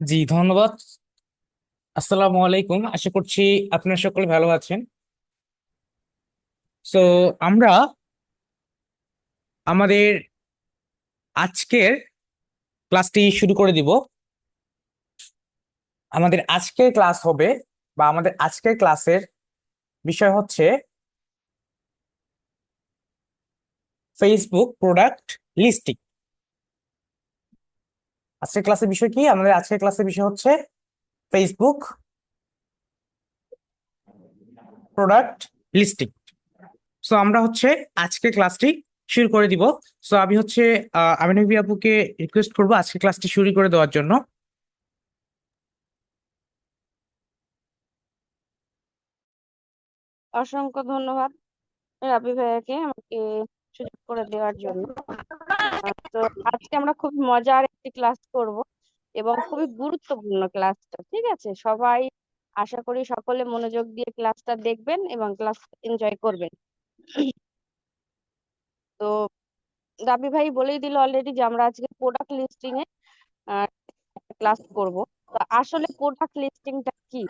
জি, ধন্যবাদ। আসসালামু আলাইকুম, আশা করছি আপনারা সকলে ভালো আছেন। সো আমরা আমাদের আজকের ক্লাসটি শুরু করে দিব। আমাদের আজকের ক্লাস হবে বা আমাদের আজকের ক্লাসের বিষয় হচ্ছে ফেসবুক প্রোডাক্ট লিস্টিং। আজকের ক্লাসের বিষয় কি? আমাদের আজকের ক্লাসের বিষয় হচ্ছে ফেসবুক প্রোডাক্ট লিস্টিং। সো আমরা আজকের ক্লাসটি শুরু করে দিব। সো আমি আমিনুবি আপুকে রিকোয়েস্ট করবো আজকের ক্লাসটি শুরু করে দেওয়ার জন্য। অসংখ্য ধন্যবাদ রাবি ভাইয়াকে আমাকে সুযোগ করে দেওয়ার জন্য। তো আজকে আমরা খুব মজার একটি ক্লাস করব এবং খুবই গুরুত্বপূর্ণ ক্লাসটা, ঠিক আছে? সবাই আশা করি সকলে মনোযোগ দিয়ে ক্লাসটা দেখবেন এবং ক্লাস এনজয় করবেন। তো রাবি ভাই বলেই দিল অলরেডি যে আমরা আজকে প্রোডাক্ট লিস্টিং এ ক্লাস করব। তো আসলে প্রোডাক্ট লিস্টিংটা কি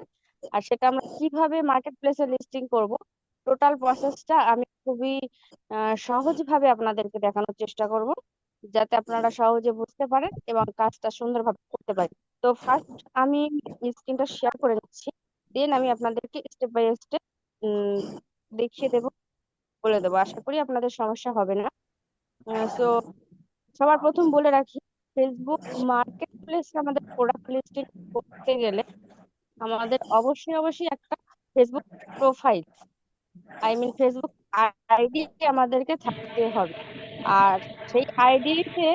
আর সেটা আমরা কিভাবে মার্কেট প্লেসে লিস্টিং করব, টোটাল প্রসেসটা আমি খুবই সহজভাবে আপনাদেরকে দেখানোর চেষ্টা করব, যাতে আপনারা সহজে বুঝতে পারেন এবং কাজটা সুন্দরভাবে করতে পারেন। তো ফার্স্ট আমি স্ক্রিনটা শেয়ার করে নিচ্ছি, দেন আমি আপনাদেরকে স্টেপ বাই স্টেপ দেখিয়ে দেবো, বলে দেবো। আশা করি আপনাদের সমস্যা হবে না। সো সবার প্রথম বলে রাখি, ফেসবুক মার্কেট প্লেসে আমাদের প্রোডাক্ট লিস্টিং করতে গেলে আমাদের অবশ্যই অবশ্যই একটা ফেসবুক প্রোফাইল, ফেসবুক আইডি আমাদেরকে থাকতে হবে। আর সেই আইডিতে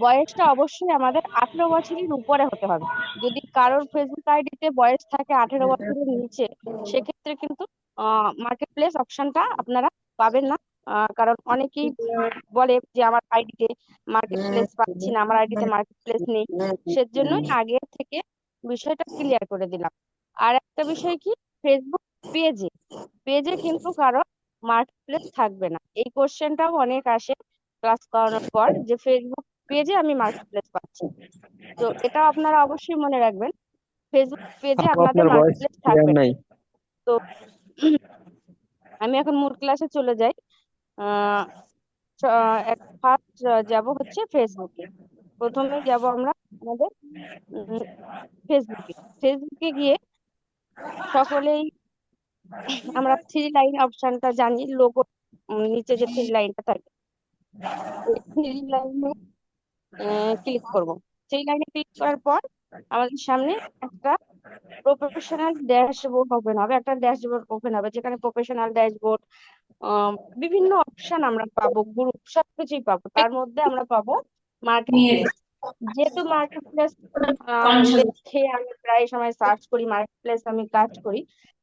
বয়সটা অবশ্যই আমাদের 18 বছরের উপরে হতে হবে। যদি কারোর ফেসবুক আইডিতে বয়স থাকে 18 বছরের নিচে, সেক্ষেত্রে কিন্তু মার্কেট প্লেস অপশনটা আপনারা পাবেন না। কারণ অনেকেই বলে যে আমার আইডিতে মার্কেট প্লেস পাচ্ছি না, আমার আইডিতে মার্কেট প্লেস নেই। সেজন্যই আগে থেকে বিষয়টা ক্লিয়ার করে দিলাম। আর একটা বিষয় কি, ফেসবুক পেজে পেজে কিন্তু কারো মার্কেট প্লেস থাকবে না। এই কোশ্চেনটাও অনেক আসে ক্লাস করানোর পর, যে ফেসবুক পেজে আমি মার্কেট প্লেস পাচ্ছি না। তো এটা আপনারা অবশ্যই মনে রাখবেন, ফেসবুক পেজে আপু আপনাদের আপনার মার্কেট ভয়েস প্লেস ক্লিয়ার থাকবে না। নাই। তো আমি এখন মূল ক্লাসে চলে যাই। আহ ফার্স্ট যাব হচ্ছে ফেসবুকে। প্রথমে যাব আমরা আমাদের ফেসবুকে। ফেসবুকে গিয়ে সকলেই আমরা থ্রি লাইন অপশনটা জানি, লোগো নিচে যে থ্রি লাইনটা থাকে, ওই থ্রি লাইনে ক্লিক করব। থ্রি লাইনে ক্লিক করার পর আমাদের সামনে একটা প্রফেশনাল ড্যাশবোর্ড ওপেন হবে, একটা ড্যাশবোর্ড ওপেন হবে যেখানে প্রফেশনাল ড্যাশবোর্ড, বিভিন্ন অপশন আমরা পাবো, গ্রুপ সবকিছুই পাবো। তার মধ্যে আমরা পাবো মার্কেট প্লেস। যেহেতু মার্কেট প্লেস দেখে আমি প্রায় সময় সার্চ করি, মার্কেট প্লেস আমি কাজ করি,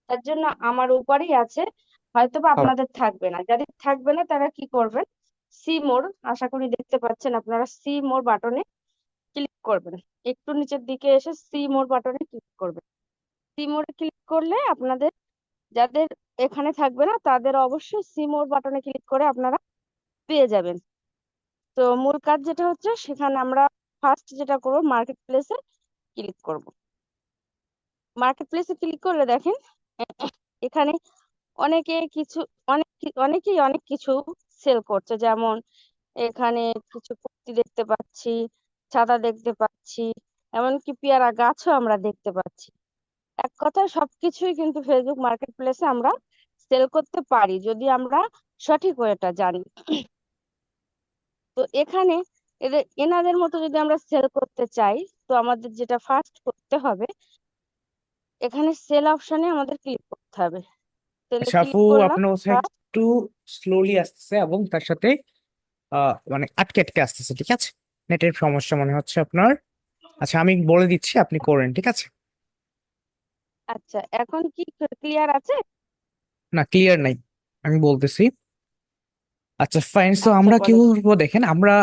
তার জন্য আমার উপরেই আছে। হয়তোবা আপনাদের থাকবে না, যাদের থাকবে না তারা কি করবেন, সি মোর, আশা করি দেখতে পাচ্ছেন আপনারা, সি মোর বাটনে ক্লিক করবেন। একটু নিচের দিকে এসে সি মোর বাটনে ক্লিক করবেন। সি মোরে ক্লিক করলে আপনাদের, যাদের এখানে থাকবে না তাদের অবশ্যই সি মোর বাটনে ক্লিক করে আপনারা পেয়ে যাবেন। তো মূল কাজ যেটা হচ্ছে, সেখানে আমরা ফার্স্ট যেটা করব, মার্কেট প্লেসে ক্লিক করব। মার্কেট প্লেসে ক্লিক করলে দেখেন এখানে অনেকে কিছু অনেকেই অনেক কিছু সেল করছে। যেমন এখানে কিছু কুর্তি দেখতে পাচ্ছি, ছাতা দেখতে পাচ্ছি, এমনকি পেয়ারা গাছও আমরা দেখতে পাচ্ছি। এক কথায় সবকিছুই কিন্তু ফেসবুক মার্কেট প্লেসে আমরা সেল করতে পারি, যদি আমরা সঠিক ওয়েটা জানি। তো এখানে এনাদের মতো যদি আমরা সেল করতে চাই, তো আমাদের যেটা ফার্স্ট করতে হবে, এখানে সেল অপশনে আমাদের ক্লিক করতে হবে। সেলে আচ্ছা আপু, ক্লিক করলাম। আপনার ওয়েবসাইট একটু স্লোলি আসতেছে এবং তার সাথে মানে আটকে আটকে আসতেছে, ঠিক আছে? নেটের সমস্যা মনে হচ্ছে আপনার। আচ্ছা, আমি বলে দিচ্ছি, আপনি করেন, ঠিক আছে? আচ্ছা, এখন কি ক্লিয়ার আছে? না, ক্লিয়ার নাই, আমি বলতেছি। আচ্ছা ফাইন। সো আচ্ছা, আমরা কি বলেন। করবো দেখেন, আমরা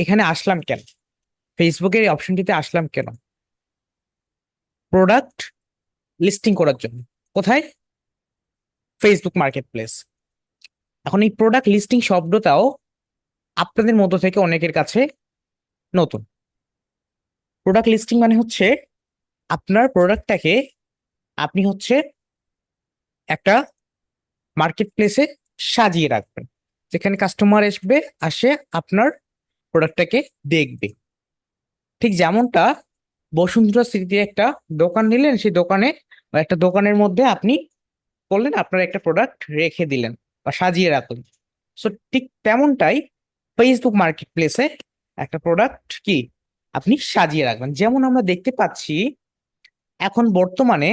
এখানে আসলাম কেন, ফেসবুকের এই অপশনটিতে আসলাম কেন? প্রোডাক্ট লিস্টিং করার জন্য। কোথায়? Facebook market place. এখন এই প্রোডাক্ট লিস্টিং শব্দটাও আপনাদের মধ্য থেকে অনেকের কাছে নতুন। প্রোডাক্ট লিস্টিং মানে হচ্ছে আপনার প্রোডাক্টটাকে আপনি হচ্ছে একটা মার্কেট প্লেসে সাজিয়ে রাখবেন, যেখানে কাস্টমার আসে আপনার প্রোডাক্টটাকে দেখবে। ঠিক যেমনটা বসুন্ধরা সিটিতে একটা দোকান নিলেন, সেই দোকানে বা একটা দোকানের মধ্যে আপনি করলেন, আপনার একটা প্রোডাক্ট রেখে দিলেন বা সাজিয়ে রাখলেন। সো ঠিক তেমনটাই ফেসবুক মার্কেট প্লেসে একটা প্রোডাক্ট কি আপনি সাজিয়ে রাখবেন। যেমন আমরা দেখতে পাচ্ছি এখন বর্তমানে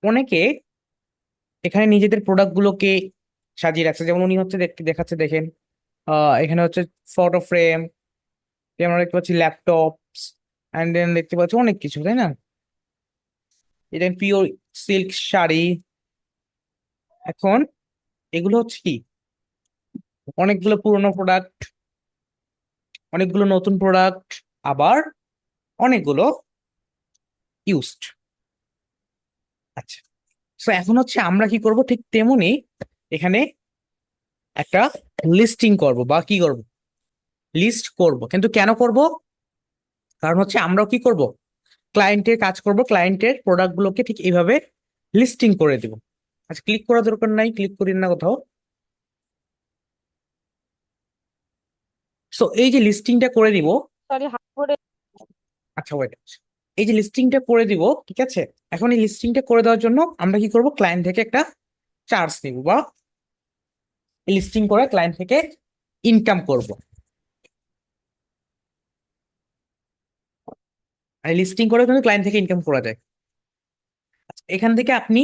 অনেকে এখানে নিজেদের প্রোডাক্ট গুলোকে সাজিয়ে রাখছে। যেমন উনি হচ্ছে দেখতে দেখাচ্ছে, দেখেন এখানে হচ্ছে ফটো ফ্রেম, আমরা দেখতে পাচ্ছি ল্যাপটপ, অ্যান্ড দেন দেখতে পাচ্ছি অনেক কিছু, তাই না? এটা পিওর সিল্ক শাড়ি। এখন এগুলো হচ্ছে কি অনেকগুলো পুরোনো প্রোডাক্ট, অনেকগুলো নতুন প্রোডাক্ট, আবার অনেকগুলো ইউজড। আচ্ছা, তো এখন হচ্ছে আমরা কি করব, ঠিক তেমনি এখানে একটা লিস্টিং করব বা কি করব, লিস্ট করব। কিন্তু কেন করব? কারণ হচ্ছে আমরাও কি করব, ক্লায়েন্টের কাজ করব, ক্লায়েন্টের প্রোডাক্ট গুলোকে ঠিক এইভাবে লিস্টিং করে দিব। আচ্ছা, ক্লিক করার দরকার নাই, ক্লিক করি না কোথাও। সো এই যে লিস্টিংটা করে দিব। সরি, হাত করে। আচ্ছা ওয়েট, এই যে লিস্টিংটা করে দিব, ঠিক আছে। এখন এই লিস্টিংটা করে দেওয়ার জন্য আমরা কি করব, ক্লায়েন্ট থেকে একটা চার্জ নিব বা লিস্টিং করে ক্লায়েন্ট থেকে ইনকাম করব। আর লিস্টিং করে কিন্তু ক্লায়েন্ট থেকে ইনকাম করা যায়। আচ্ছা, এখান থেকে আপনি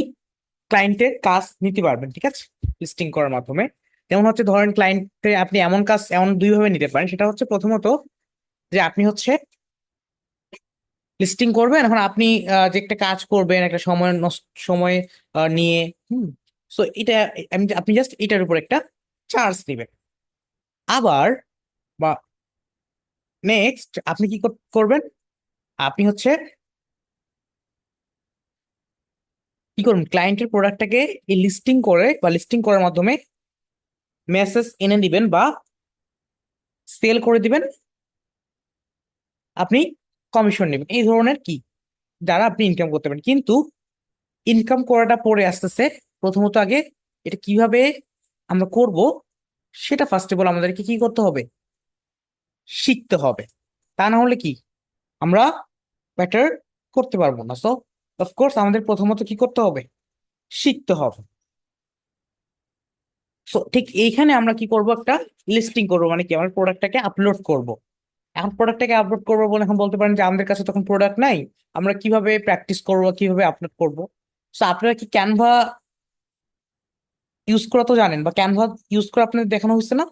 ক্লায়েন্টের কাজ নিতে পারবেন, ঠিক আছে, লিস্টিং করার মাধ্যমে। যেমন হচ্ছে ধরেন ক্লায়েন্টে আপনি এমন কাজ এমন দুইভাবে নিতে পারেন। সেটা হচ্ছে প্রথমত যে আপনি হচ্ছে লিস্টিং করবেন, এখন আপনি যে একটা কাজ করবেন একটা সময় নিয়ে, হুম, সো এটা আপনি জাস্ট এটার উপর একটা চার্জ দিবেন। আবার বা নেক্সট আপনি কি করবেন, আপনি হচ্ছে কি করবেন, ক্লায়েন্টের প্রোডাক্টটাকে এই লিস্টিং করে বা লিস্টিং করার মাধ্যমে মেসেজ এনে দিবেন বা সেল করে দিবেন, আপনি কমিশন নেবেন। এই ধরনের কি দ্বারা আপনি ইনকাম করতে পারেন। কিন্তু ইনকাম করাটা পরে আসতেছে, প্রথমত আগে এটা কিভাবে আমরা করব সেটা ফার্স্ট অফ অল আমাদেরকে কি করতে হবে, শিখতে হবে। তা না হলে কি আমরা বেটার করতে পারবো না। সো অফকোর্স আমাদের প্রথমত কি করতে হবে, শিখতে হবে। সো ঠিক এইখানে আমরা কি করব, একটা লিস্টিং করবো, মানে কি আমরা প্রোডাক্টটাকে আপলোড করব। এখন প্রোডাক্টটাকে আপলোড করবো বলে এখন বলতে পারেন যে আমাদের কাছে তখন প্রোডাক্ট নাই, আমরা কিভাবে প্র্যাকটিস করবো, কিভাবে আপলোড করব। সো আপনারা কি ক্যানভা ইউজ করা তো জানেন, বা ক্যানভা ইউজ করে আপনাদের দেখানো হয়েছে না?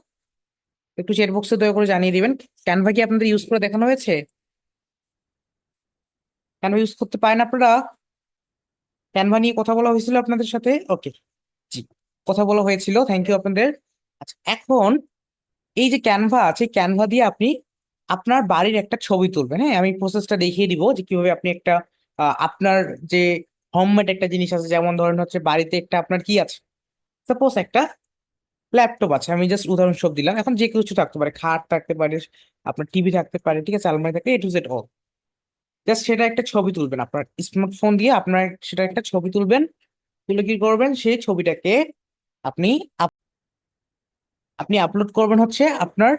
একটু চ্যাট বক্সে দয়া করে জানিয়ে দিবেন, ক্যানভা কি আপনাদের ইউজ করে দেখানো হয়েছে? ক্যানভা ইউজ করতে পারেন আপনারা? ক্যানভা নিয়ে কথা বলা হয়েছিল আপনাদের সাথে? ওকে, জি, কথা বলা হয়েছিল, থ্যাংক ইউ আপনাদের। আচ্ছা, এখন এই যে ক্যানভা আছে, ক্যানভা দিয়ে আপনি আপনার বাড়ির একটা ছবি তুলবেন। হ্যাঁ, আমি প্রসেসটা দেখিয়ে দিব যে কিভাবে আপনি একটা আপনার যে হোমমেড একটা জিনিস আছে, যেমন ধরেন হচ্ছে বাড়িতে একটা আপনার কি আছে, সাপোজ একটা ল্যাপটপ আছে, আমি জাস্ট উদাহরণস্বরূপ দিলাম। এখন যে কিছু থাকতে পারে, খাট থাকতে পারে, আপনার টিভি থাকতে পারে, ঠিক আছে, আলমারি থাকতে, এ টু জেড অল। জাস্ট সেটা একটা ছবি তুলবেন আপনার স্মার্টফোন দিয়ে, আপনার সেটা একটা ছবি তুলবেন। তুলে কি করবেন, সেই ছবিটাকে আপনি আপনি আপলোড করবেন হচ্ছে আপনার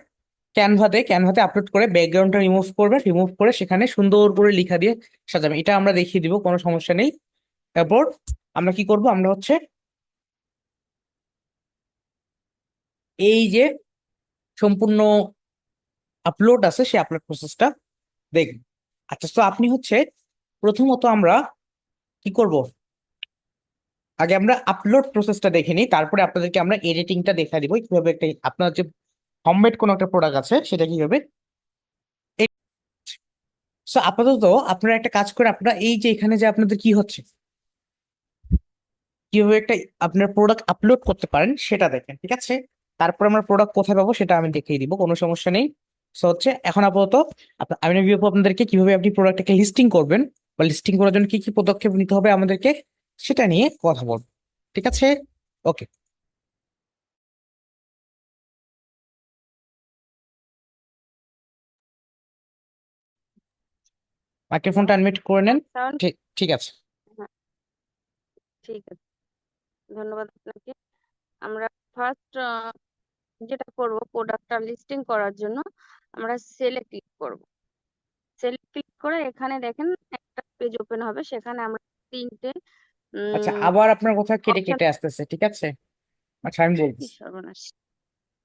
ক্যানভাতে আপলোড করে ব্যাকগ্রাউন্ডটা রিমুভ করবেন, রিমুভ করে সেখানে সুন্দর করে লেখা দিয়ে সাজাবেন। এটা আমরা দেখিয়ে দিব, কোনো সমস্যা নেই। তারপর আমরা কি করব, আমরা হচ্ছে এই যে সম্পূর্ণ আপলোড আছে সেই আপলোড প্রসেসটা দেখব। আচ্ছা, তো আপনি হচ্ছে প্রথমত আমরা কি করব, আগে আমরা আপলোড প্রসেসটা দেখে নিই, তারপরে আপনাদেরকে আমরা এডিটিংটা দেখা দিব কিভাবে একটা আপনার যে হোমমেড কোনো একটা প্রোডাক্ট আছে সেটা কিভাবে। সো আপাতত আপনারা একটা কাজ করে, আপনারা এই যে এখানে যে আপনাদের কি হচ্ছে, কিভাবে একটা আপনার প্রোডাক্ট আপলোড করতে পারেন সেটা দেখেন, ঠিক আছে। তারপর আমরা প্রোডাক্ট কোথায় পাবো সেটা আমি দেখিয়ে দিব, কোনো সমস্যা নেই। সো হচ্ছে এখন আপাতত আমি রিভিউ আপনাদেরকে কিভাবে আপনি প্রোডাক্টটাকে লিস্টিং করবেন বা লিস্টিং করার জন্য কি কি পদক্ষেপ নিতে হবে আমাদেরকে সেটা নিয়ে কথা বলবো, ঠিক আছে। ওকে। মাইক্রোফোনটা আনমিউট করে নেন। সাউন্ড। ঠিক ঠিক আছে। হ্যাঁ, ঠিক আছে, ধন্যবাদ আপনাকে। আমরা ফার্স্ট যেটা করব, প্রোডাক্টটা লিস্টিং করার জন্য আমরা সেলে ক্লিক করব। সেলে ক্লিক করে এখানে দেখেন একটা পেজ ওপেন হবে, সেখানে আমরা তিনটে আচ্ছা, আবার আপনার কথা কেটে অপশন। কেটে আসতেছে, ঠিক আছে? আচ্ছা, আমি কি বলছি। সর্বনাশ!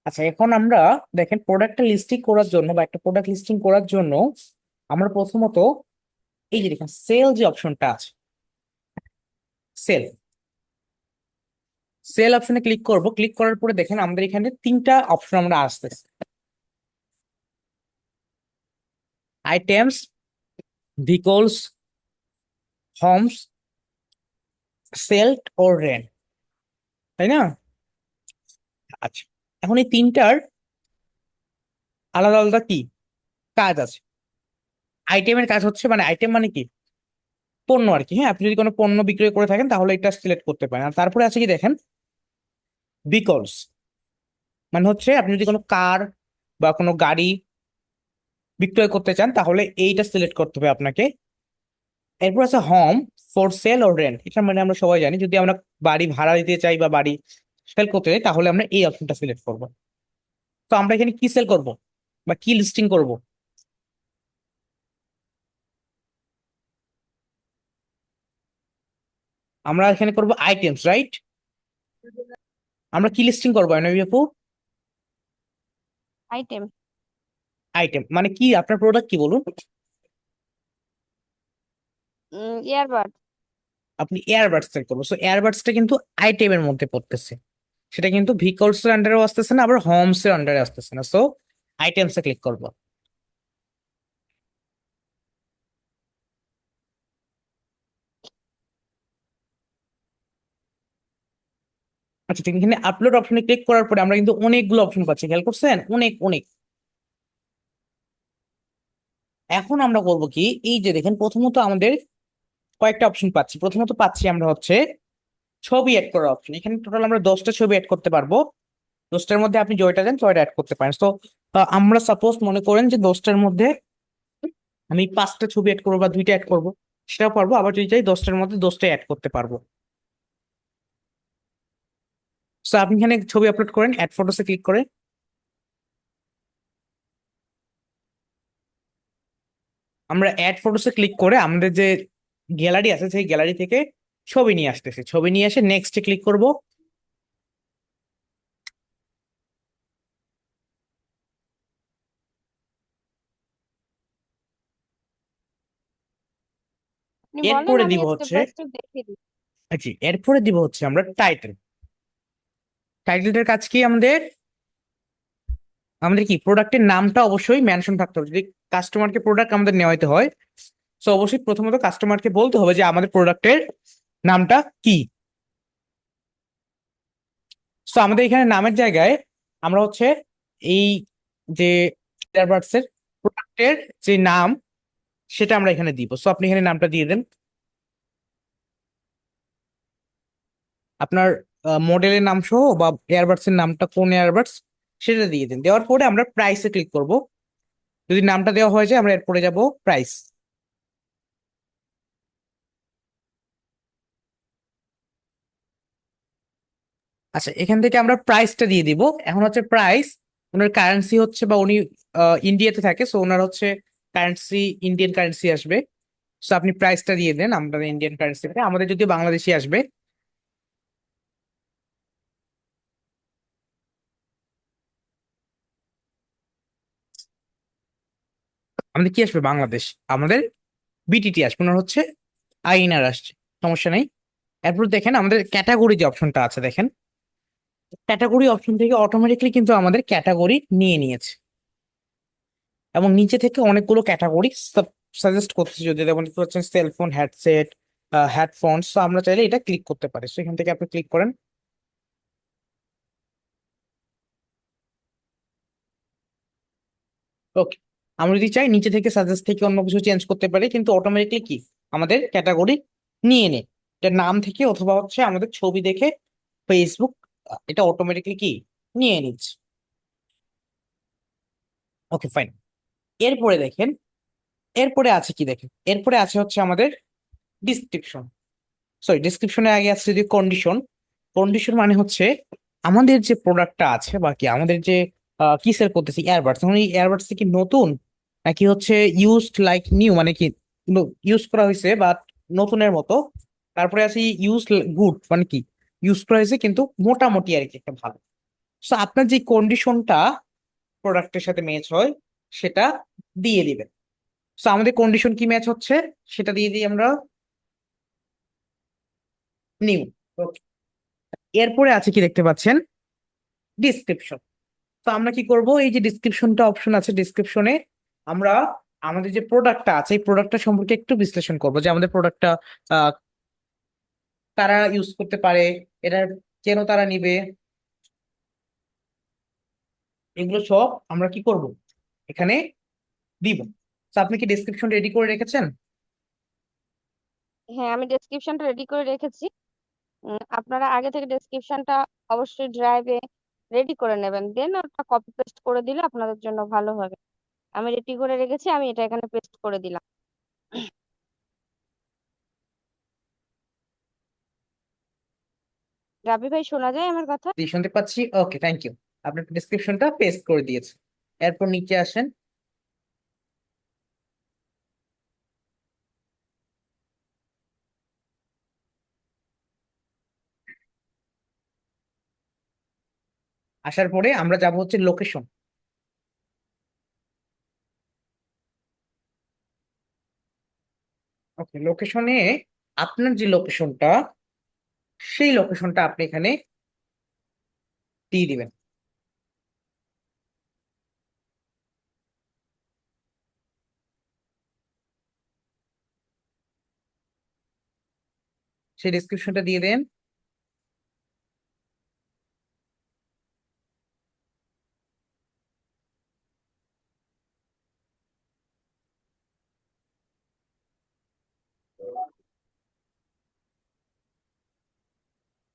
আচ্ছা, এখন আমরা দেখেন প্রোডাক্টটা লিস্টিং করার জন্য বা একটা প্রোডাক্ট লিস্টিং করার জন্য আমরা প্রথমত এই যে দেখেন সেল যে অপশনটা আছে, সেল সেল অপশনে ক্লিক করব। ক্লিক করার পরে দেখেন আমাদের এখানে তিনটা অপশন আমরা আসতেছে: আইটেমস, ভিকলস, হোমস, সেলড ওর রেন্ট, তাই না? আচ্ছা, এখন এই তিনটার আলাদা আলাদা কি কাজ আছে। আইটেমের কাজ হচ্ছে, মানে আইটেম মানে কি, পণ্য আর কি। হ্যাঁ, আপনি যদি কোনো পণ্য বিক্রয় করে থাকেন তাহলে এটা সিলেক্ট করতে পারেন। আর তারপরে আছে কি দেখেন, ভিকলস, মানে হচ্ছে আপনি যদি কোনো কার বা কোনো গাড়ি বিক্রয় করতে চান তাহলে এইটা সিলেক্ট করতে হবে আপনাকে। এরপর আছে হোম, ফর সেল ও রেন্ট। এটা মানে আমরা সবাই জানি, যদি আমরা বাড়ি ভাড়া দিতে চাই বা বাড়ি সেল করতে চাই তাহলে আমরা এই অপশনটা সিলেক্ট করব। তো আমরা এখানে কি সেল করব বা কি লিস্টিং করব? আমরা এখানে করব আইটেমস, রাইট? আমরা কি লিস্টিং করবো নবী আপু? আইটেম। আইটেম মানে কি, আপনার প্রোডাক্ট কি বলুন? ইয়ারবাড। আপনি এয়ারবাডস সেল করবো। সো এয়ারবাডসটা কিন্তু আইটেমের মধ্যে পড়তেছে, সেটা কিন্তু ভিকলস এর আন্ডারেও আসতেছে না, আবার হোমস এর আন্ডারে আসতেছে না। সো আইটেমসে ক্লিক করবো। আচ্ছা, ঠিক এখানে আপলোড অপশনে ক্লিক করার পরে আমরা কিন্তু অনেকগুলো অপশন পাচ্ছি, খেয়াল করছেন? অনেক অনেক। এখন আমরা করবো কি, এই যে দেখেন প্রথমত আমাদের কয়েকটা অপশন পাচ্ছি। প্রথমত পাচ্ছি আমরা হচ্ছে ছবি অ্যাড করার অপশন। এখানে টোটাল আমরা 10টা ছবি অ্যাড করতে পারবো। 10টার মধ্যে আপনি জয়টা দেন জয়টা অ্যাড করতে পারেন। তো আমরা সাপোজ মনে করেন যে 10টার মধ্যে আমি 5টা ছবি অ্যাড করবো বা 2টা অ্যাড করবো, সেটাও পারবো। আবার যদি চাই 10টার মধ্যে 10টাই অ্যাড করতে পারবো। সো আপনি এখানে ছবি আপলোড করেন, অ্যাড ফটোসে ক্লিক করে আমরা অ্যাড ফটোসে ক্লিক করে আমাদের যে গ্যালারি আছে সেই গ্যালারি থেকে ছবি নিয়ে আসতেছি। ছবি নিয়ে এসে নেক্সটে ক্লিক করব। আপনি বলেন, এরপরে আমি দিব স্টেপ হচ্ছে, বাই স্টেপ দেখিয়ে দিই। জি, এরপরে দিব হচ্ছে আমরা টাইটেল। টাইটেলটার কাজ কি আমাদের? আমাদের কি প্রোডাক্টের নামটা অবশ্যই মেনশন থাকতে হবে। যদি কাস্টমারকে প্রোডাক্ট আমাদের নেওয়াইতে হয়, তো অবশ্যই প্রথমত কাস্টমারকে বলতে হবে যে আমাদের প্রোডাক্টের নামটা কি। তো আমাদের এখানে নামের জায়গায় আমরা হচ্ছে এই যে এয়ারবাডস এর প্রোডাক্টের যে নাম সেটা আমরা এখানে দিব। সো আপনি এখানে নামটা দিয়ে দেন, আপনার মডেলের নাম সহ বা এয়ারবাডস এর নামটা কোন এয়ারবাডস সেটা দিয়ে দিন। দেওয়ার পরে আমরা প্রাইসে ক্লিক করব। যদি নামটা দেওয়া হয়ে যায় আমরা এরপরে যাব প্রাইস। আচ্ছা, এখান থেকে আমরা প্রাইসটা দিয়ে দিব। এখন হচ্ছে প্রাইস, ওনার কারেন্সি হচ্ছে, বা উনি ইন্ডিয়াতে থাকে, সো ওনার হচ্ছে কারেন্সি ইন্ডিয়ান কারেন্সি আসবে। সো আপনি প্রাইসটা দিয়ে দেন আমাদের ইন্ডিয়ান কারেন্সিতে, আমাদের যদি বাংলাদেশি আসবে। আমাদের কি আসবে? বাংলাদেশ। আমাদের বিটিটি আসবে, ওনার হচ্ছে আইনার আসছে, সমস্যা নেই। এরপর দেখেন আমাদের ক্যাটাগরি যে অপশনটা আছে, দেখেন ক্যাটাগরি অপশন থেকে অটোমেটিকলি কিন্তু আমাদের ক্যাটাগরি নিয়ে নিয়েছে এবং নিচে থেকে অনেকগুলো ক্যাটাগরি সাজেস্ট করতেছে। যদি যেমন দেখতে পাচ্ছেন সেলফোন, হ্যাডসেট, হেডফোনস, তো আমরা চাইলে এটা ক্লিক করতে পারি। তো এখান থেকে আপনি ক্লিক করেন। ওকে, আমরা যদি চাই নিচে থেকে সাজেস্ট থেকে অন্য কিছু চেঞ্জ করতে পারি, কিন্তু অটোমেটিকলি কি আমাদের ক্যাটাগরি নিয়ে নেয়। এটা নাম থেকে অথবা হচ্ছে আমাদের ছবি দেখে ফেসবুক এটা অটোমেটিকলি কি নিয়ে নিচ্ছে। ওকে, ফাইন। এরপরে দেখেন এরপরে আছে কি দেখেন, এরপরে আছে হচ্ছে আমাদের ডিসক্রিপশন। সরি, ডিসক্রিপশনের আগে আছে যদি কন্ডিশন। কন্ডিশন মানে হচ্ছে আমাদের যে প্রোডাক্টটা আছে বা কি আমাদের যে কি সেল করতেছি ইয়ারবাডস, এখন এই ইয়ারবাডস কি নতুন নাকি হচ্ছে ইউজড লাইক নিউ, মানে কি ইউজ করা হয়েছে বা নতুনের মতো। তারপরে আছে ইউজ গুড, মানে কি ইউজ করা হয়েছে কিন্তু মোটামুটি আর কি একটা ভালো। সো আপনার যে কন্ডিশনটা প্রোডাক্টের সাথে ম্যাচ হয় সেটা দিয়ে দিবেন। সো আমাদের কন্ডিশন কি ম্যাচ হচ্ছে সেটা দিয়ে দিই আমরা নিউ। এরপরে আছে কি দেখতে পাচ্ছেন ডিসক্রিপশন। তো আমরা কি করব, এই যে ডিসক্রিপশনটা অপশন আছে ডিসক্রিপশনে আমরা আমাদের যে প্রোডাক্টটা আছে এই প্রোডাক্টটা সম্পর্কে একটু বিশ্লেষণ করবো, যে আমাদের প্রোডাক্টটা তারা ইউজ করতে পারে, এটার কেন তারা নিবে, এগুলো সব আমরা কি করব এখানে দিব। তো আপনি কি ডিসক্রিপশন রেডি করে রেখেছেন? হ্যাঁ, আমি ডেসক্রিপশনটা রেডি করে রেখেছি। আপনারা আগে থেকে ডেসক্রিপশনটা অবশ্যই ড্রাইভে রেডি করে নেবেন, দেন ওটা কপি পেস্ট করে দিলে আপনাদের জন্য ভালো হবে। আমি রেডি করে রেখেছি, আমি এটা এখানে পেস্ট করে দিলাম। রাবি ভাই, শোনা যায় আমার কথা? জি, শুনতে পাচ্ছি। ওকে, থ্যাংক ইউ। আপনার ডিসক্রিপশনটা পেস্ট করে দিয়েছে। এরপর নিচে আসেন। আসার পরে আমরা যাব হচ্ছে লোকেশন। ওকে, লোকেশনে আপনার যে লোকেশনটা সেই লোকেশনটা আপনি এখানে দিয়ে দিবেন। সেই ডিসক্রিপশনটা দিয়ে দেন।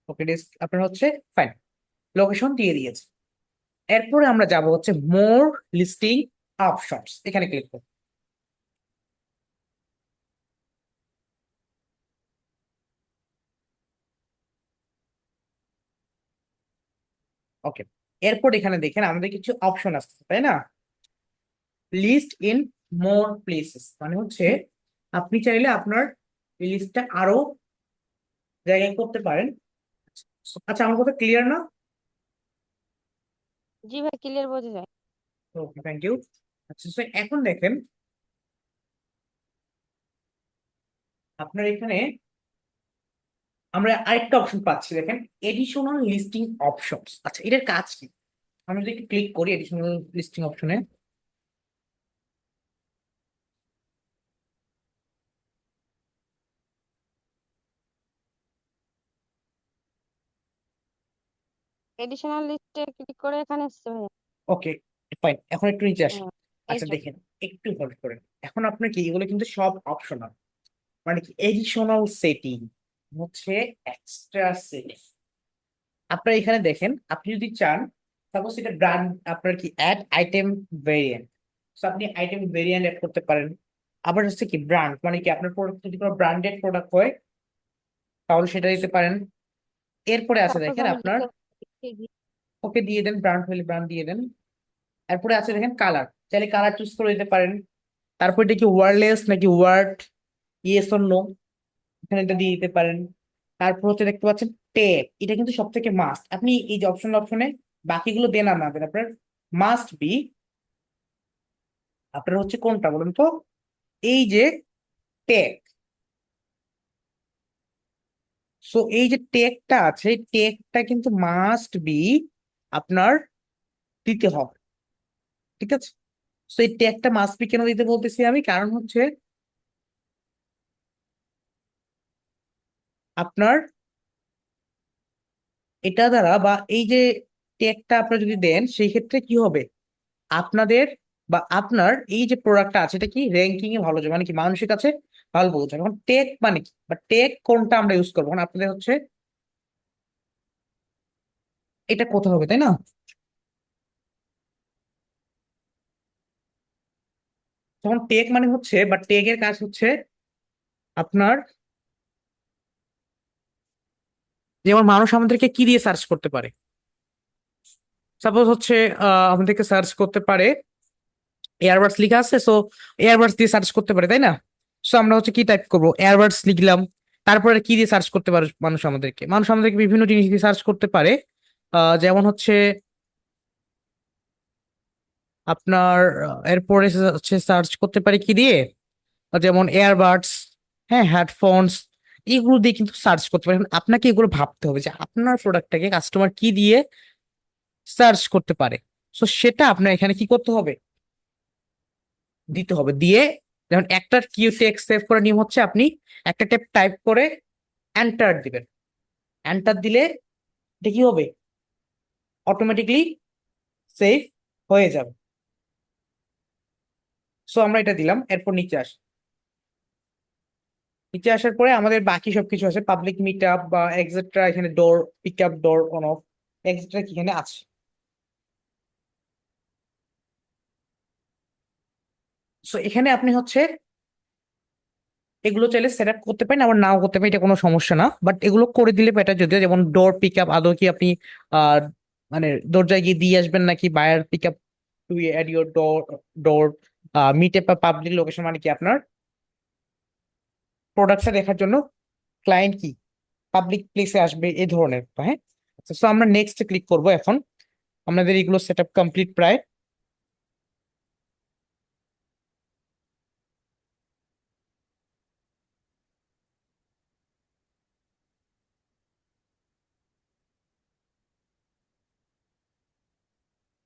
ওকে, আপনার হচ্ছে ফাইন লোকেশন দিয়ে দিয়েছে। এরপরে আমরা যাব হচ্ছে মোর লিস্টিং অপশনস, এখানে ক্লিক করব। ওকে, এরপর এখানে দেখেন আমাদের কিছু অপশন আসছে, তাই না? লিস্ট ইন মোর প্লেসেস মানে হচ্ছে আপনি চাইলে আপনার এই লিস্টটা আরো জায়গায় করতে পারেন। আচ্ছা, আমার কথা ক্লিয়ার না? জি ভাই, ক্লিয়ার বোঝা যায়। ওকে, থ্যাংক ইউ। আচ্ছা, so এখন দেখেন আপনার এখানে আমরা আরেকটা অপশন পাচ্ছি, দেখেন এডিশনাল লিস্টিং অপশনস। আচ্ছা, এটার কাজ কি? আমি যদি একটু ক্লিক করি এডিশনাল লিস্টিং অপশনে। এডিশনাল লিস্টে ক্লিক করে এখানে এসছে ভাই। ওকে, ফাইন, এখন একটু নিচে আসি। হুম, এই আচ্ছা তো। দেখেন, একটু হোল্ড করেন। এখন আপনার কি এগুলো কিন্তু সব অপশনাল, মানে কি এডিশনাল সেটিং হচ্ছে এক্সট্রা সেটিং। আপনার এখানে দেখেন আপনি যদি চান, সাপোজ এটা ব্র্যান্ড, আপনার কি অ্যাড আইটেম ভেরিয়েন্ট, তো আপনি আইটেম ভেরিয়েন্ট অ্যাড করতে পারেন। আবার হচ্ছে কি ব্র্যান্ড, মানে কি আপনার প্রোডাক্ট যদি কোনো ব্র্যান্ডেড প্রোডাক্ট হয় তাহলে সেটা দিতে পারেন। এরপরে আছে সাপোজ দেখেন আমি আপনার, লিখে দিই। ওকে দিয়ে দেন, ব্র্যান্ড হলে ব্র্যান্ড দিয়ে দেন। এরপরে আছে দেখেন কালার, চাইলে কালার চুজ করে দিতে পারেন। তারপর এটা কি ওয়ারলেস নাকি ওয়ার্ড, ইয়েস অর নো, এখানে এটা দিয়ে দিতে পারেন। তারপর হচ্ছে দেখতে পাচ্ছেন ট্যাগ, এটা কিন্তু সব থেকে মাস্ট। আপনি এই যে অপশনে বাকিগুলো দেন আর না দেন, আপনার মাস্ট বি আপনার হচ্ছে কোনটা বলুন তো, এই যে ট্যাগ। সো এই যে ট্যাগটা আছে ট্যাগটা কিন্তু মাস্ট বি আপনার দিতে হবে, ঠিক আছে? সো এই ট্যাগটা মাস্ট বি কেন দিতে বলতেছি আমি, কারণ হচ্ছে আপনার এটা দ্বারা বা এই যে ট্যাগটা আপনারা যদি দেন সেই ক্ষেত্রে কি হবে, আপনাদের বা আপনার এই যে প্রোডাক্টটা আছে এটা কি র্যাঙ্কিং এ ভালো যাবে, মানে কি মানুষের কাছে ভালো পৌঁছাবে। এখন টেক মানে কি বা টেক কোনটা আমরা ইউজ করবো, এখন আপনাদের হচ্ছে এটা কোথাও হবে, তাই না? তখন টেক মানে হচ্ছে, বা টেকের কাজ হচ্ছে আপনার, যেমন মানুষ আমাদেরকে কি দিয়ে সার্চ করতে পারে। সাপোজ হচ্ছে আমাদেরকে সার্চ করতে পারে, এয়ারবাডস লেখা আছে, সো এয়ারবাডস দিয়ে সার্চ করতে পারে, তাই না? সো আমরা হচ্ছে কি টাইপ করবো, এয়ারবাডস লিখলাম। তারপরে কি দিয়ে সার্চ করতে পারে মানুষ আমাদেরকে বিভিন্ন জিনিস দিয়ে সার্চ করতে পারে। যেমন হচ্ছে আপনার এরপরে হচ্ছে সার্চ করতে পারে কি দিয়ে, যেমন এয়ারবাডস, হ্যাঁ, হেডফোনস, এগুলো দিয়ে কিন্তু সার্চ করতে পারেন। আপনাকে এগুলো ভাবতে হবে যে আপনার প্রোডাক্টটাকে কাস্টমার কি দিয়ে সার্চ করতে পারে। সো সেটা আপনার এখানে কি করতে হবে, দিতে হবে। দিয়ে যেমন একটা কিউ টেক্সট সেভ করার নিয়ম হচ্ছে আপনি একটা টেপ টাইপ করে এন্টার দিবেন। এন্টার দিলে এটা কি হবে, অটোমেটিকলি সেভ হয়ে যাবে। সো আমরা এটা দিলাম, এরপর নিচে আসি। নিচে আসার পরে আমাদের বাকি সবকিছু আছে, পাবলিক মিট আপ বা এক্সেট্রা, এখানে door, pick up, door on off, etcetera এখানে আছে। সো এখানে আপনি হচ্ছে এগুলো চাইলে সেট আপ করতে পারেন, আবার নাও করতে পারেন, এটা কোনো সমস্যা না, বাট এগুলো করে দিলে বেটার। যদিও যেমন ডোর পিক আপ আদৌ কি আপনি আহ মানে দরজায় গিয়ে দিয়ে আসবেন, নাকি buyer pick up to at your door, door meet up বা পাবলিক লোকেশন, মানে কি আপনার প্রোডাক্টটা দেখার জন্য ক্লায়েন্ট কি পাবলিক প্লেসে আসবে, এই ধরনের। হ্যাঁ, তো আমরা নেক্সট ক্লিক করব এখন। আমাদের এগুলো সেট আপ কমপ্লিট প্রায়।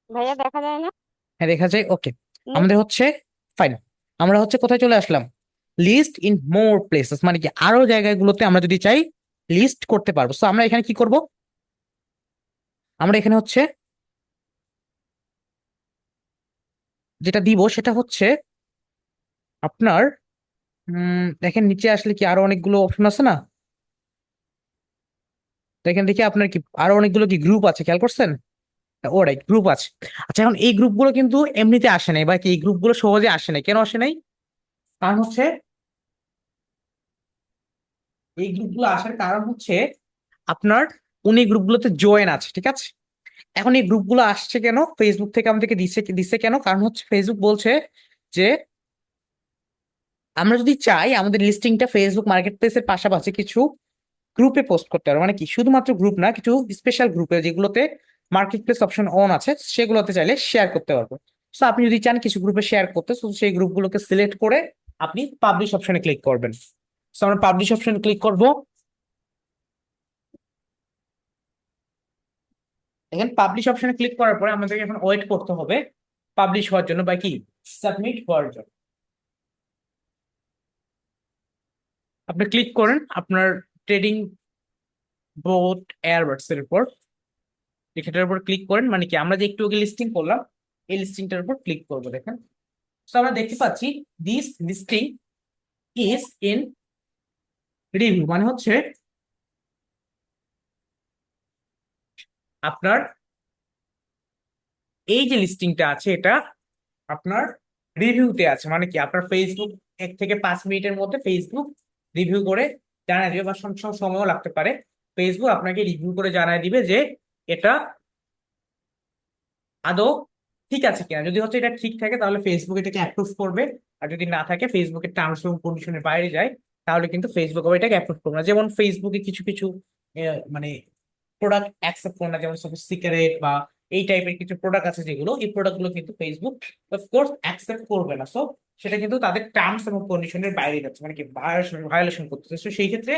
ভাইয়া দেখা যায় না? হ্যাঁ, দেখা যায়, ওকে। আমাদের নেক্সট। হচ্ছে ফাইন। আমরা হচ্ছে কোথায় চলে আসলাম, লিস্ট ইন মোর প্লেসেস, মানে কি আরো জায়গাগুলোতে আমরা যদি চাই লিস্ট করতে পারবো। সো আমরা এখানে কি করব, আমরা এখানে হচ্ছে যেটা দিব সেটা হচ্ছে আপনার দেখেন নিচে আসলে কি আরো অনেকগুলো অপশন আছে না। তো এখান থেকে আপনার কি আরো অনেকগুলো কি গ্রুপ আছে, খেয়াল করছেন? ও রাইট, গ্রুপ আছে। আচ্ছা, এখন এই গ্রুপগুলো কিন্তু এমনিতে আসে নাই, বা কি এই গ্রুপগুলো সহজে আসে নাই। কেন আসে নাই? কারণ হচ্ছে এই গ্রুপগুলো আসার কারণ হচ্ছে আপনার উনি গ্রুপগুলোতে জয়েন আছে, ঠিক আছে? এখন এই গ্রুপগুলো আসছে কেন, ফেসবুক থেকে আমাদেরকে দিচ্ছে দিচ্ছে কেন? কারণ হচ্ছে ফেসবুক বলছে যে আমরা যদি চাই আমাদের লিস্টিংটা ফেসবুক মার্কেট প্লেসের পাশাপাশি কিছু গ্রুপে পোস্ট করতে পারবো, মানে কি শুধুমাত্র গ্রুপ না, কিছু স্পেশাল গ্রুপে যেগুলোতে মার্কেট প্লেস অপশন অন আছে, সেগুলোতে চাইলে শেয়ার করতে পারবো। সো আপনি যদি চান কিছু গ্রুপে শেয়ার করতে, তো সেই গ্রুপগুলোকে সিলেক্ট করে আপনি পাবলিশ অপশনে ক্লিক করবেন। সো আমরা পাবলিশ অপশনে ক্লিক করব। এখানে পাবলিশ অপশনে ক্লিক করার পরে আমাদেরকে এখন ওয়েট করতে হবে পাবলিশ হওয়ার জন্য, বা কি সাবমিট হওয়ার জন্য। আপনি ক্লিক করেন আপনার ট্রেডিং বোট এয়ারবাডস এর উপর, এটার উপর ক্লিক করেন, মানে কি আমরা যে একটু আগে লিস্টিং করলাম এই লিস্টিংটার উপর ক্লিক করবো। দেখেন, তো আমরা দেখতে পাচ্ছি this listing is in review, মানে হচ্ছে আপনার এই যে লিস্টিংটা আছে এটা আপনার রিভিউতে আছে। মানে কি আপনার ফেসবুক 1 থেকে 5 মিনিটের মধ্যে ফেসবুক রিভিউ করে জানাই দিবে, বা সময়ও লাগতে পারে। ফেসবুক আপনাকে রিভিউ করে জানাই দিবে যে এটা আদৌ ঠিক আছে কিনা। যদি হচ্ছে এটা ঠিক থাকে তাহলে ফেসবুক এটাকে অ্যাপ্রুভ করবে, আর যদি না থাকে, ফেসবুকের টার্মস এবং কন্ডিশনের বাইরে যায়, তাহলে কিন্তু ফেসবুক আবার এটাকে অ্যাপ্রুভ করবে না। যেমন ফেসবুকে কিছু কিছু মানে প্রোডাক্ট অ্যাকসেপ্ট করে না, যেমন সাপোজ সিগারেট বা এই টাইপের কিছু প্রোডাক্ট আছে, যেগুলো এই প্রোডাক্ট গুলো কিন্তু ফেসবুক অফকোর্স অ্যাকসেপ্ট করবে না। সো সেটা কিন্তু তাদের টার্মস এবং কন্ডিশনের বাইরে যাচ্ছে, মানে কি ভায়োলেশন করতেছে। তো সেই ক্ষেত্রে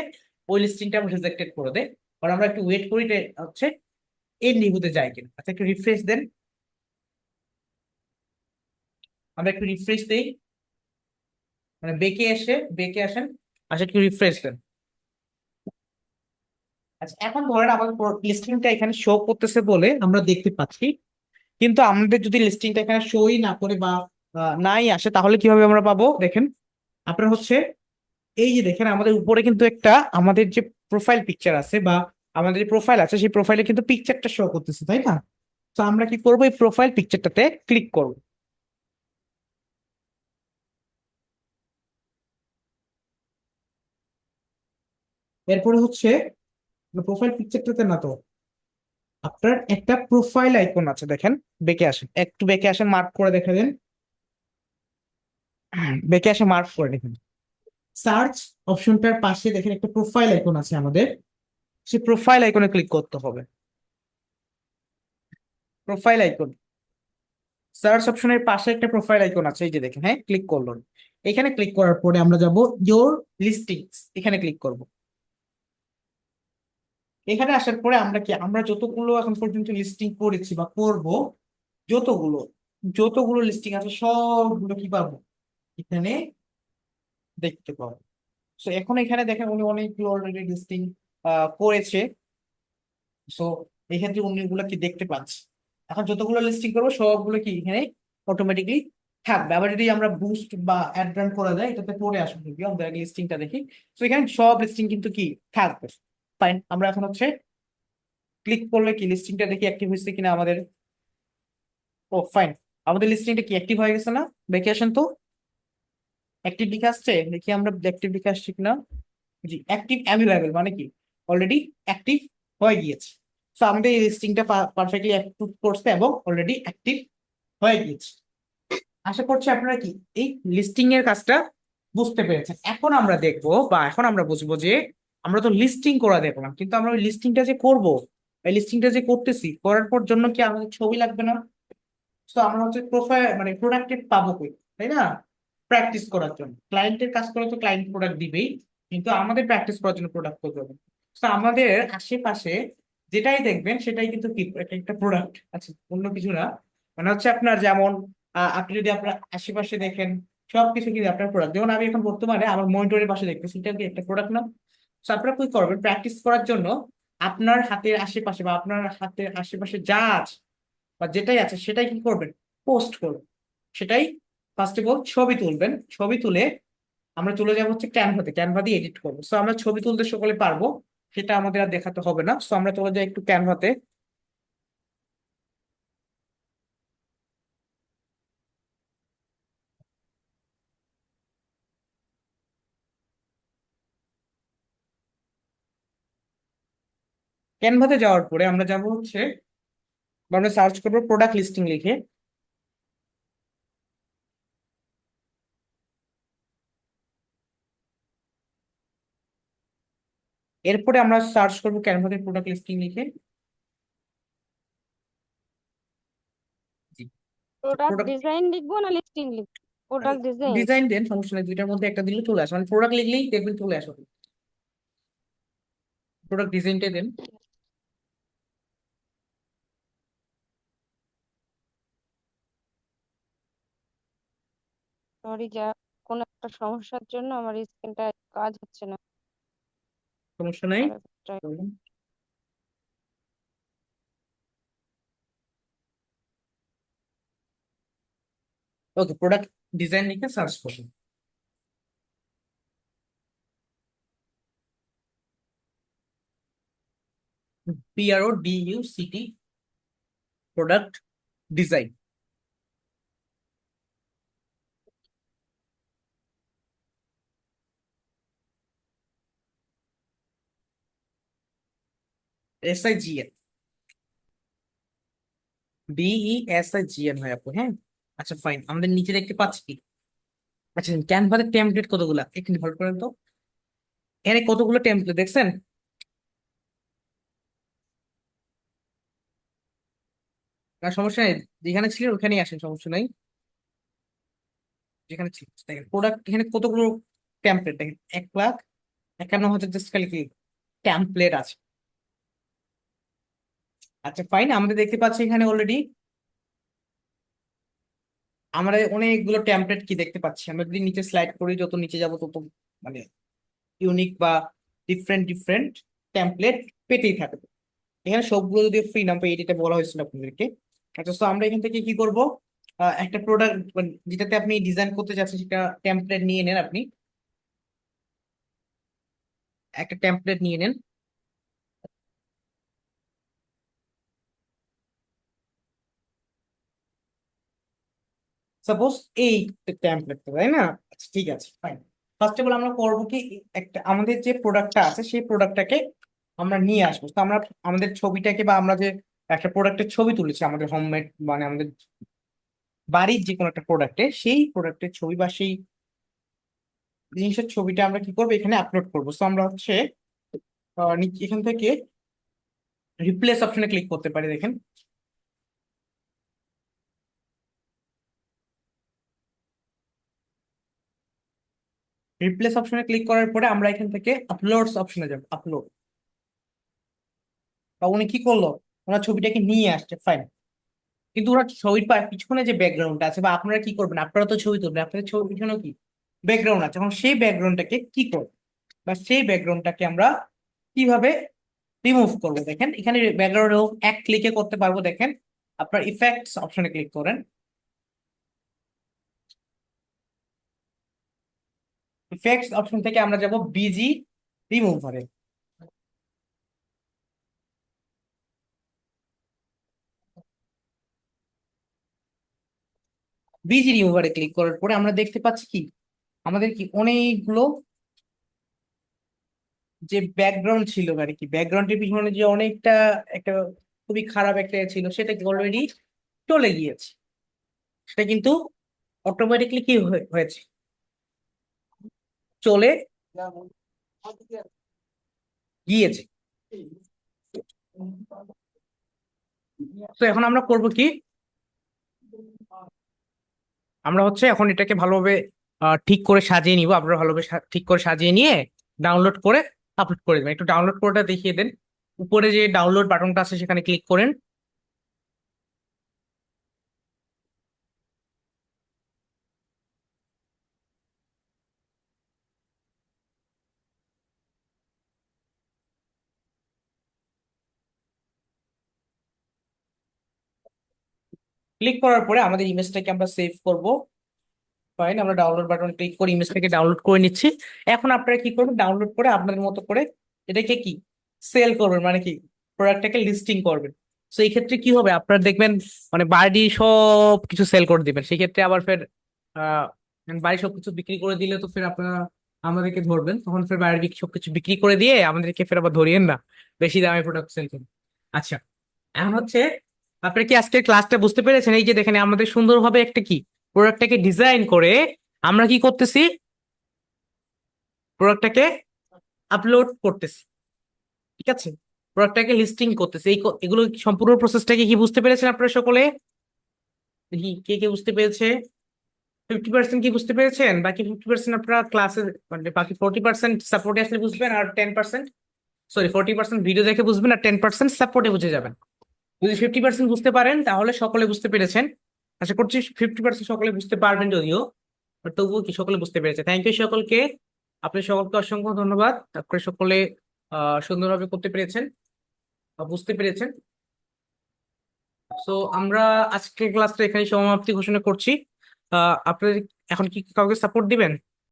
ওই লিস্টিংটা আমরা রিজেক্টেড করে দেয়। কারণ আমরা একটু ওয়েট করি যে হচ্ছে এর রিভিউতে যায় কিনা। আচ্ছা, একটু রিফ্রেশ দেন, আমরা একটু রিফ্রেশ দেই, মানে বেঁকে আসেন, আচ্ছা একটু রিফ্রেশ দেন। আচ্ছা, এখন ধরেন আমাদের লিস্টিংটা এখানে শো করতেছে বলে আমরা দেখতে পাচ্ছি, কিন্তু আমাদের যদি লিস্টিংটা এখানে শোই না করে বা নাই আসে, তাহলে কিভাবে আমরা পাবো? দেখেন, আপনার হচ্ছে এই যে দেখেন আমাদের উপরে কিন্তু একটা আমাদের যে প্রোফাইল পিকচার আছে, বা আমাদের যে প্রোফাইল আছে সেই প্রোফাইলে কিন্তু পিকচারটা শো করতেছে, তাই না? তো আমরা কি করবো, এই প্রোফাইল পিকচারটাতে ক্লিক করবো। এরপরে হচ্ছে প্রোফাইল পিকচারটাতে না তো, আপনার একটা প্রোফাইল আইকন আছে দেখেন, বেঁকে আসেন, একটু বেঁকে আসেন, মার্ক করে দেখে দেন, বেঁকে আসে মার্ক করে দেখেন। সার্চ অপশনটার পাশে দেখেন একটা প্রোফাইল আইকন আছে আমাদের, সেই প্রোফাইল আইকনে ক্লিক করতে হবে। প্রোফাইল আইকন, সার্চ অপশনের পাশে একটা প্রোফাইল আইকন আছে, এই যে দেখেন, হ্যাঁ ক্লিক করলাম। এখানে ক্লিক করার পরে আমরা যাব ইয়োর লিস্টিংস, এখানে ক্লিক করব। এখানে আসার পরে আমরা কি, আমরা যতগুলো এখন পর্যন্ত লিস্টিং করেছি বা করব, যতগুলো যতগুলো লিস্টিং আছে সবগুলো কি পাবো, এখানে দেখতে পাবো। সো এখন এখানে দেখেন উনি অনেকগুলো অলরেডি লিস্টিং করেছে। সো এই ক্ষেত্রে উনি এগুলো কি দেখতে পাচ্ছি। এখন যতগুলো লিস্টিং করবো সবগুলো কি এখানে অটোমেটিকলি থাকবে। আবার যদি আমরা বুস্ট বা অ্যাড রান করা যায়, এটাতে পরে আসবে, কি আমরা লিস্টিংটা দেখি। তো এখানে সব লিস্টিং কিন্তু কি থাকবে। ফাইন, আমরা এখন হচ্ছে ক্লিক করলে কি লিস্টিংটা দেখি অ্যাক্টিভ হয়েছে কিনা আমাদের। ও ফাইন, আমাদের লিস্টিংটা কি অ্যাক্টিভ হয়ে গেছে না? দেখে আসেন তো, অ্যাক্টিভ লিখে আসছে, দেখি আমরা অ্যাক্টিভ লিখে আসছে কিনা। জি, অ্যাক্টিভ অ্যাভেলেবেল মানে কি অলরেডি অ্যাক্টিভ হয়ে গিয়েছে। তো আমাদের এই লিস্টিংটা পারফেক্টলি অ্যাপ্রুভ করছে এবং অলরেডি অ্যাক্টিভ হয়ে গিয়েছে। আশা করছি আপনারা কি এই লিস্টিং এর কাজটা বুঝতে পেরেছেন। এখন আমরা দেখবো বা এখন আমরা বুঝবো যে আমরা তো লিস্টিং করা দেখলাম, কিন্তু আমরা ওই লিস্টিংটা যে করব, এই লিস্টিংটা যে করতেছি, করার পর জন্য কি আমাদের ছবি লাগবে না? তো আমরা হচ্ছে প্রোফাইল মানে প্রোডাক্টের পাবো কই, তাই না? প্র্যাকটিস করার জন্য ক্লায়েন্টের কাজ করে তো ক্লায়েন্ট প্রোডাক্ট দিবেই, কিন্তু আমাদের প্র্যাকটিস করার জন্য প্রোডাক্ট করতে হবে। তো আমাদের আশেপাশে যেটাই দেখবেন সেটাই কিন্তু কি একটা একটা প্রোডাক্ট আছে, অন্য কিছু না। মানে হচ্ছে আপনার যেমন আপনি যদি আপনার আশেপাশে দেখেন সবকিছু কিন্তু আপনার প্রোডাক্ট। যেমন আমি এখন বর্তমানে আমার মনিটরের পাশে দেখতেছি, এটা কি একটা প্রোডাক্ট না? তো আপনারা কি করবেন প্র্যাকটিস করার জন্য, আপনার হাতের আশেপাশে বা আপনার হাতের আশেপাশে যা আছে বা যেটাই আছে সেটাই কি করবেন, পোস্ট করবেন। সেটাই ফার্স্ট অফ অল ছবি তুলবেন, ছবি তুলে আমরা চলে যাবো হচ্ছে ক্যানভাতে, ক্যানভা দিয়ে এডিট করবো। সো আমরা ছবি তুলতে সকলে পারবো, সেটা আমাদের আর দেখাতে হবে না। সো আমরা চলে যাই একটু ক্যানভাতে। ক্যানভাতে যাওয়ার পরে আমরা যাব হচ্ছে, বা আমরা সার্চ করবো প্রোডাক্ট লিস্টিং লিখে। এরপরে আমরা সার্চ করবো ক্যানভাতে প্রোডাক্ট লিস্টিং লিখে। প্রোডাক্ট প্রোডাক্ট ডিজাইন লিখবো না লিস্টিং লিখবো? Product design. ডিজাইন দেন, সমস্যা নেই, দুইটার মধ্যে একটা দিলে চলে আসে, মানে প্রোডাক্ট লিখলেই দেখবেন চলে আসবে। প্রোডাক্ট ডিজাইনটা দেন। সরি, যা কোনো একটা সমস্যার জন্য আমার স্ক্রিনটা কাজ হচ্ছে না। সমস্যা নেই। আরেকটা। ওকে, প্রোডাক্ট ডিজাইন লিখে সার্চ করুন। PRODUCT, product design. SIGN, DESIGN হয় আপু, হ্যাঁ। আচ্ছা ফাইন, আমাদের নিচে দেখতে পাচ্ছি কি, আচ্ছা ক্যানভাসের টেমপ্লেট কতগুলা একটু ভালো করেন তো, এখানে কতগুলো টেমপ্লেট দেখছেন? না সমস্যা নেই, যেখানে ছিলেন ওখানেই আসেন, সমস্যা নাই। যেখানে ছিল দেখেন প্রোডাক্ট, এখানে কতগুলো টেমপ্লেট দেখেন, 1,51,000 জাস্ট খালি কি টেমপ্লেট আছে। আচ্ছা ফাইন, আমাদের দেখতে পাচ্ছি এখানে অলরেডি আমরা অনেকগুলো টেমপ্লেট কি দেখতে পাচ্ছি। আমরা যদি নিচে স্লাইড করি, যত নিচে যাব তত মানে ইউনিক বা ডিফারেন্ট ডিফারেন্ট টেমপ্লেট পেতেই থাকবে। এখানে সবগুলো যদি ফ্রি না পাই, এটা বলা হয়েছিল আপনাদেরকে। আচ্ছা, তো আমরা এখান থেকে কি করব, একটা প্রোডাক্ট যেটাতে আপনি ডিজাইন করতে চাচ্ছেন সেটা টেমপ্লেট নিয়ে নেন আপনি, একটা টেমপ্লেট নিয়ে নেন। সাপোজ এই টেমপ্লেটটা, তাই না? আচ্ছা ঠিক আছে ফাইন। ফার্স্ট অফ অল আমরা করবো কি, একটা আমাদের যে প্রোডাক্টটা আছে সেই প্রোডাক্টটাকে আমরা নিয়ে আসবো। তো আমরা আমাদের ছবিটাকে বা আমরা যে একটা প্রোডাক্টের ছবি তুলেছি আমাদের হোমমেড মানে আমাদের বাড়ির যে কোনো একটা প্রোডাক্টে, সেই প্রোডাক্টের ছবি বা সেই জিনিসের ছবিটা আমরা কি করবো এখানে আপলোড করবো। তো আমরা হচ্ছে এখান থেকে রিপ্লেস অপশনে ক্লিক করতে পারি। দেখেন রিপ্লেস অপশনে ক্লিক করার পরে আমরা এখান থেকে আপলোডস অপশনে যাবো। আপলোড, বা উনি কি করলো, ওনার ছবিটাকে নিয়ে আসছে, ফাইন। কিন্তু ওরা ছবির পিছনে যে ব্যাকগ্রাউন্ডটা আছে, বা আপনারা কি করবেন, আপনারা তো ছবি তুলবেন, আপনাদের ছবির পিছনেও কি ব্যাকগ্রাউন্ড আছে, এবং সেই ব্যাকগ্রাউন্ডটাকে কি করবো বা সেই ব্যাকগ্রাউন্ডটাকে আমরা কিভাবে রিমুভ করবো। দেখেন এখানে ব্যাকগ্রাউন্ড এক ক্লিকে করতে পারবো। দেখেন আপনার ইফেক্টস অপশনে ক্লিক করেন। ইফেক্টস অপশন থেকে আমরা যাব বিজি রিমুভারে। বিজি রিমুভারে ক্লিক করার পরে আমরা দেখতে পাচ্ছি কি, আমাদের কি অনেকগুলো যে ব্যাকগ্রাউন্ড ছিল আর কি, ব্যাকগ্রাউন্ডের পিছনে যে অনেকটা একটা খুবই খারাপ একটা এ ছিল, সেটা অলরেডি চলে গিয়েছে। সেটা কিন্তু অটোমেটিকলি কি হয়েছে, চলে গিয়েছে। তো এখন আমরা করব কি, আমরা হচ্ছে এখন এটাকে ভালোভাবে ঠিক করে সাজিয়ে নিব। আপনারা ভালোভাবে ঠিক করে সাজিয়ে নিয়ে ডাউনলোড করে আপলোড করে দেবেন। একটু ডাউনলোড করেটা দেখিয়ে দেন। উপরে যে ডাউনলোড বাটনটা আছে সেখানে ক্লিক করেন। ক্লিক করার পরে আমাদের ইমেজটাকে আমরা সেভ করব। ফাইন, আমরা ডাউনলোড বাটন ক্লিক করে ইমেজটাকে ডাউনলোড করে নিচ্ছি। এখন আপনারা কি করবেন, ডাউনলোড করে আপনাদের মতো করে এটাকে কি সেল করবেন, মানে কি প্রোডাক্টটাকে লিস্টিং করবেন। তো এই ক্ষেত্রে কি হবে, আপনারা দেখবেন মানে বাড়ি সব কিছু সেল করে দিবেন। সেই ক্ষেত্রে আবার ফের আহ বাড়ি সবকিছু বিক্রি করে দিলে তো ফের আপনারা আমাদেরকে ধরবেন, তখন ফের বাড়ির সবকিছু বিক্রি করে দিয়ে আমাদেরকে ফের আবার ধরিয়েন না বেশি দামে প্রোডাক্ট সেল করুন। আচ্ছা, এখন হচ্ছে আপনারা কি আজকের ক্লাসটা বুঝতে পেরেছেন? এই যে দেখেন আমাদের সুন্দরভাবে একটা কি প্রোডাক্টটাকে ডিজাইন করে আমরা কি করতেছি, প্রোডাক্টটাকে আপলোড করতেছি, ঠিক আছে, প্রোডাক্টটাকে লিস্টিং করতেছি। এগুলো সম্পূর্ণ প্রসেসটাকে কি বুঝতে পেরেছেন আপনারা সকলে? দেখি কে কে বুঝতে পেরেছে। 50% কি বুঝতে পেরেছেন? বাকি 50% আপনারা ক্লাসে, মানে বাকি 40% সাপোর্টে আসলে বুঝবেন, আর 10%, সরি 40% ভিডিও দেখে বুঝবেন, আর 10% সাপোর্টে বুঝে যাবেন। যদি 50% বুঝতে পারেন তাহলে সকলে বুঝতে পেরেছেন। আশা করছি 50% সকলে বুঝতে পারবেন যদিও, বাট তবুও কি সকলে বুঝতে পেরেছে। থ্যাংক ইউ সকলকে, আপনি সকলকে অসংখ্য ধন্যবাদ। আপনারা সকলে সুন্দরভাবে করতে পেরেছেন বা বুঝতে পেরেছেন। সো আমরা আজকের ক্লাসটা এখানে সমাপ্তি ঘোষণা করছি। আপনাদের এখন কি কাউকে সাপোর্ট দিবেন?